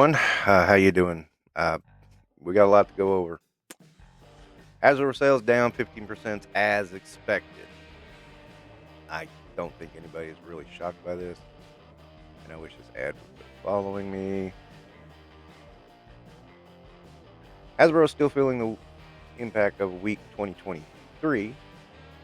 everyone. How you doing? We got a lot to go over. Hasbro sales down 15% as expected. I don't think anybody is really shocked by this. And I wish this ad was following me. Hasbro is still feeling the impact of weak 2023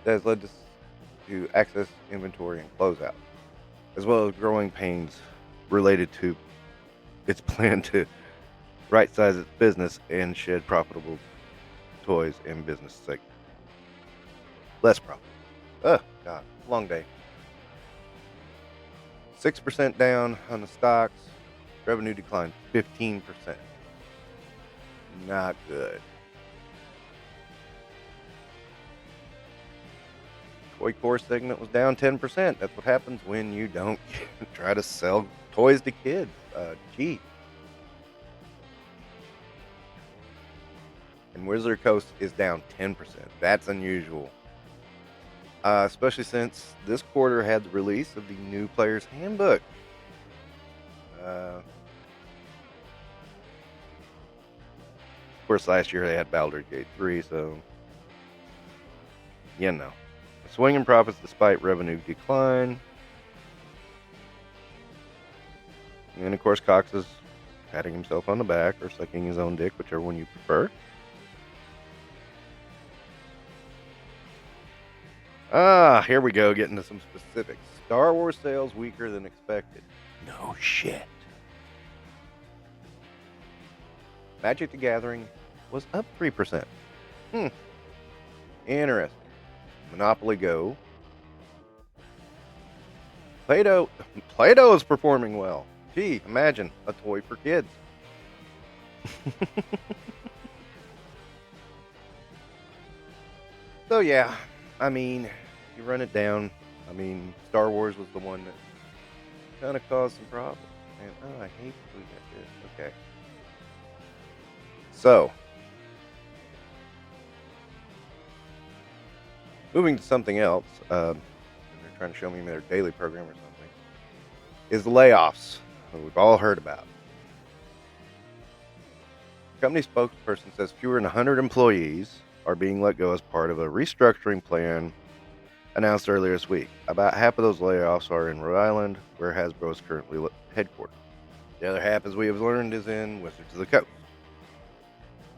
that has led to excess inventory and closeout, as well as growing pains related to its plan to right-size its business and shed profitable toys and business segment. Less profitable. Oh, God. Long day. 6% down on the stocks. Revenue declined 15%. Not good. Toy core segment was down 10%. That's what happens when you don't try to sell toys to kids cheap. And Wizard Coast is down 10%. That's unusual. Especially since this quarter had the release of the new Player's Handbook. Of course, last year they had Baldur's Gate 3, so... you know. Swinging profits despite revenue decline. And of course, Cox is patting himself on the back or sucking his own dick, whichever one you prefer. Here we go, getting to some specifics. Star Wars sales weaker than expected. No shit. Magic the Gathering was up 3%. Interesting. Monopoly Go. Play-Doh is performing well. Gee, imagine a toy for kids. So yeah, I mean, you run it down. I mean, Star Wars was the one that kind of caused some problems. And I hate we got this. Okay. So, moving to something else, they're trying to show me their daily program or something, is the layoffs that we've all heard about. The company spokesperson says fewer than 100 employees are being let go as part of a restructuring plan announced earlier this week. About half of those layoffs are in Rhode Island, where Hasbro is currently headquartered. The other half, as we have learned, is in Wizards of the Coast,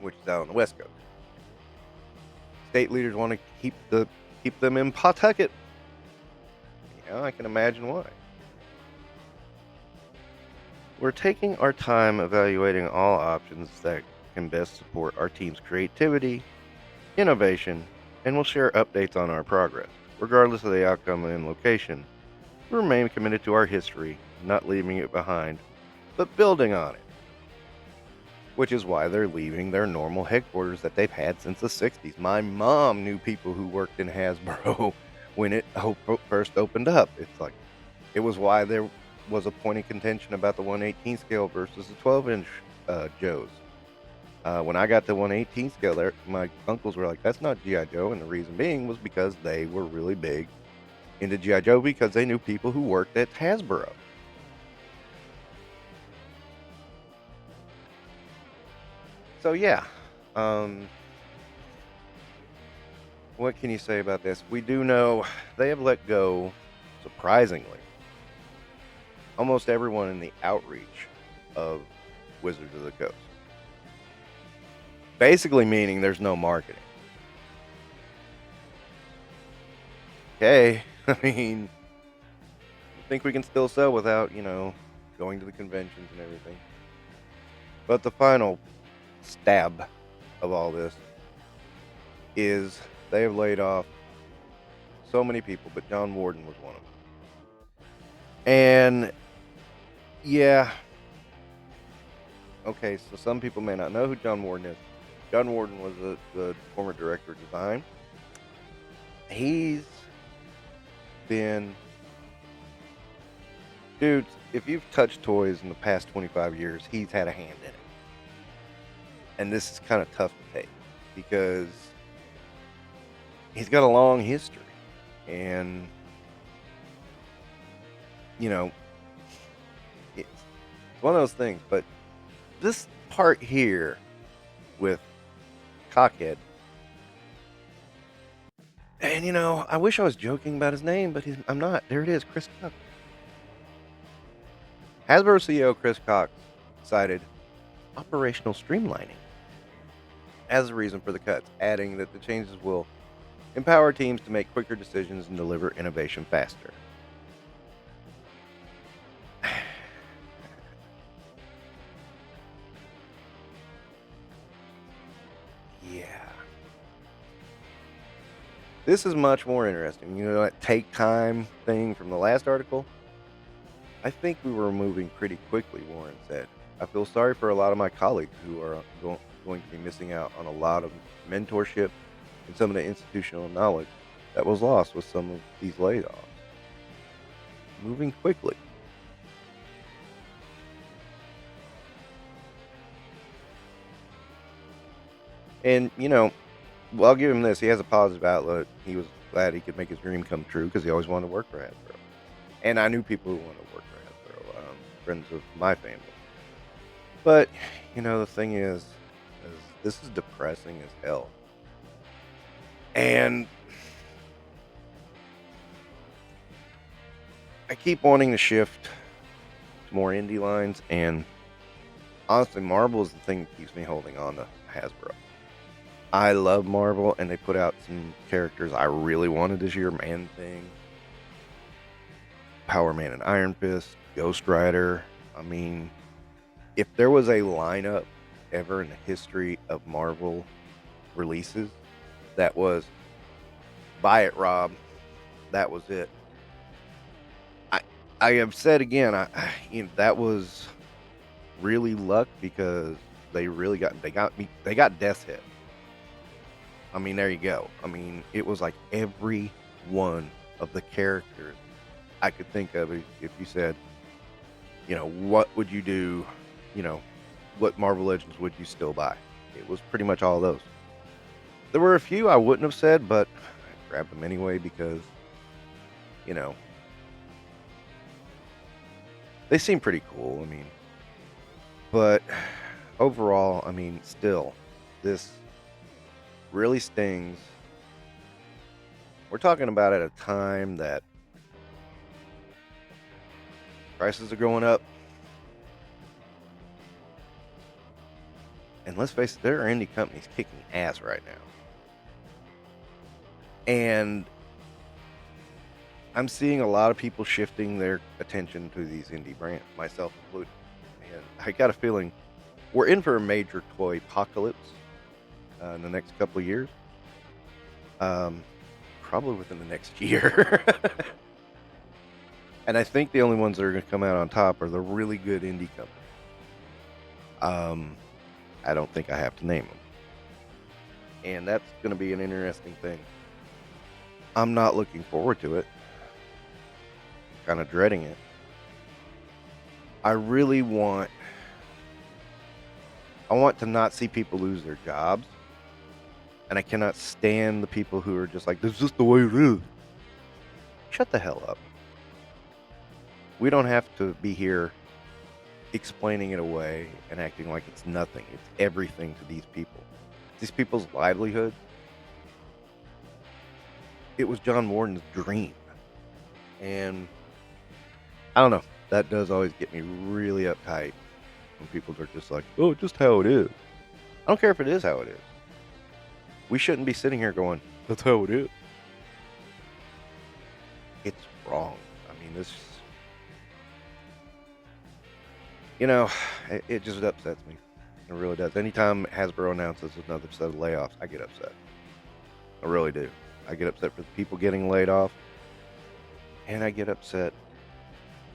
which is out on the West Coast. State leaders want to keep them in Pawtucket. Yeah, I can imagine why. We're taking our time evaluating all options that can best support our team's creativity, innovation, and we'll share updates on our progress. Regardless of the outcome and location, we remain committed to our history, not leaving it behind, but building on it. Which is why they're leaving their normal headquarters that they've had since the 60s. My mom knew people who worked in Hasbro when it first opened up. It's like, it was why there was a point of contention about the 1/18 scale versus the 12-inch Joes. When I got the 1/18 scale, my uncles were like, that's not G.I. Joe. And the reason being was because they were really big into G.I. Joe because they knew people who worked at Hasbro. So yeah, what can you say about this? We do know they have let go, surprisingly, almost everyone in the outreach of Wizards of the Coast. Basically meaning there's no marketing. Okay, I mean, I think we can still sell without, going to the conventions and everything. But the final stab of all this is they have laid off so many people, but John Warden was one of them. And yeah, okay, so some people may not know who John Warden is. John Warden was the former director of design. He's been... Dude, if you've touched toys in the past 25 years, he's had a hand in it. And this is kind of tough to take because he's got a long history. And, it's one of those things. But this part here with Cockhead, and I wish I was joking about his name, but I'm not. There it is, Chris Cox. Hasbro CEO Chris Cox cited operational streamlining as a reason for the cuts, adding that the changes will empower teams to make quicker decisions and deliver innovation faster. Yeah. This is much more interesting. That take time thing from the last article? I think we were moving pretty quickly, Warren said. I feel sorry for a lot of my colleagues who are going to be missing out on a lot of mentorship and some of the institutional knowledge that was lost with some of these layoffs. Moving quickly. And, I'll give him this. He has a positive outlook. He was glad he could make his dream come true because he always wanted to work for Hasbro. And I knew people who wanted to work for Hasbro, friends of my family. But, the thing is this is depressing as hell. And I keep wanting to shift to more indie lines, and honestly, Marvel is the thing that keeps me holding on to Hasbro. I love Marvel, and they put out some characters I really wanted this year. Man-Thing, Power Man and Iron Fist, Ghost Rider. I mean, if there was a lineup ever in the history of Marvel releases that was, buy it, Rob, that was it. I have said again, that was really luck because they got Death's Head. I mean, there you go. I mean, it was like every one of the characters I could think of. If you said, what would you do? What Marvel Legends would you still buy? It was pretty much all of those. There were a few I wouldn't have said, but I grabbed them anyway because, they seem pretty cool. I mean, but overall, I mean, still, this really stings. We're talking about at a time that prices are going up. And let's face it, there are indie companies kicking ass right now. And I'm seeing a lot of people shifting their attention to these indie brands, myself included. And I got a feeling we're in for a major toy apocalypse in the next couple of years. Probably within the next year. And I think the only ones that are going to come out on top are the really good indie companies. I don't think I have to name them. And that's going to be an interesting thing. I'm not looking forward to it. Kind of dreading it. I want to not see people lose their jobs. And I cannot stand the people who are just like, this is just the way it is. Shut the hell up. We don't have to be here explaining it away and acting like it's nothing. It's everything to these people. These people's livelihood. It was John Warden's dream. And I don't know. That does always get me really uptight when people are just like, oh, just how it is. I don't care if it is how it is. We shouldn't be sitting here going, that's how it is. It's wrong. I mean, this, it just upsets me. It really does. Anytime Hasbro announces another set of layoffs, I get upset. I really do. I get upset for the people getting laid off. And I get upset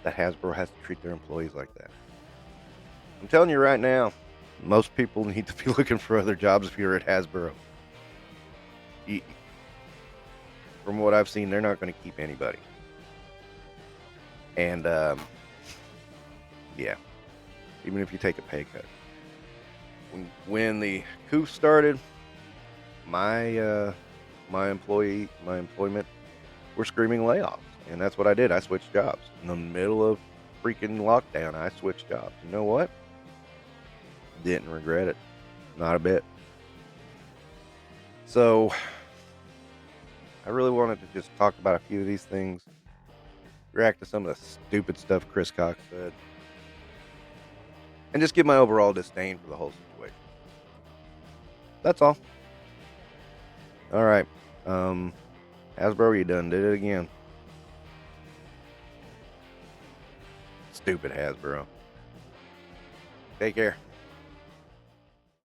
that Hasbro has to treat their employees like that. I'm telling you right now, most people need to be looking for other jobs if you're at Hasbro. From what I've seen, they're not going to keep anybody. And, yeah, even if you take a pay cut. When the coup started, my employment were screaming layoffs. And that's what I did. I switched jobs. In the middle of freaking lockdown, I switched jobs. You know what? Didn't regret it. Not a bit. So, I really wanted to just talk about a few of these things, react to some of the stupid stuff Chris Cox said, and just give my overall disdain for the whole situation. That's all. All right. Hasbro, you done did it again. Stupid Hasbro. Take care.